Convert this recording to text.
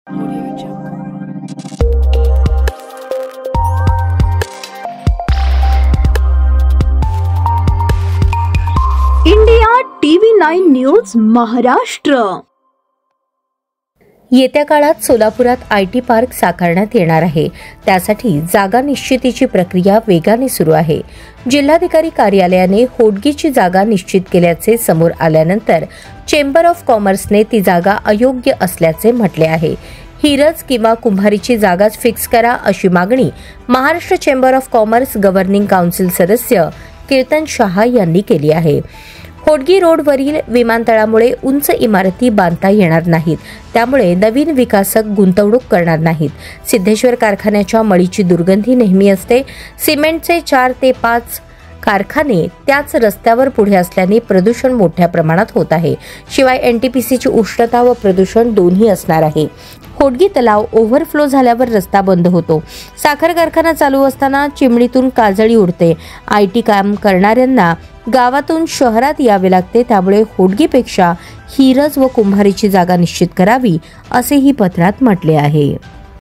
India TV 9 news Maharashtra. येत्या काळात सोलापुरात IT पार्क साकारण्यात येणार आहे। त्यासाठी जागा निश्चितीची प्रक्रिया वेगाने सुरू आहे। जिल्हाधिकारी कार्यालयाने होडगीची जागा निश्चित केल्याचे समोर आल्यानंतर चेंबर ऑफ कॉमर्सने ती जागा अयोग्य असल्याचे म्हटले आहे। हिरज किंवा कुंभारीची जागाच फिक्स करा अशी मागणी Maharashtra chamber of commerce governing council सदस्य कीर्तन शहा यांनी केली आहे। होडगी रोडवरील विमानतळामुळे उंच इमारती बांधता येणार नाहीत, त्यामुळे नवीन विकासक गुंतवणूक करणार नाहीत। सिद्धेश्वर कारखान्याच्या मळीची दुर्गंधी नेहमी असते। सिमेंटचे 4 ते 5 कारखाने त्याच रस्त्यावर पुढे असल्याने प्रदूषण मोठ्या प्रमाणात होत आहे। शिवाय NTPCची उष्णता व प्रदूषण दोन्ही असणार आहे। होडगी तलाव ओव्हरफ्लो झाल्यावर रस्ता बंद होतो। साखर कारखाना चालू असताना चिमणीतून काजळी उडते। IT काम करणाऱ्यांना गावातून शहरात यावे लागते, त्यामुळे होडगीपेक्षा हिरज व कुंभारीची जागा निश्चित करावी असेही पत्रात म्हटले आहे।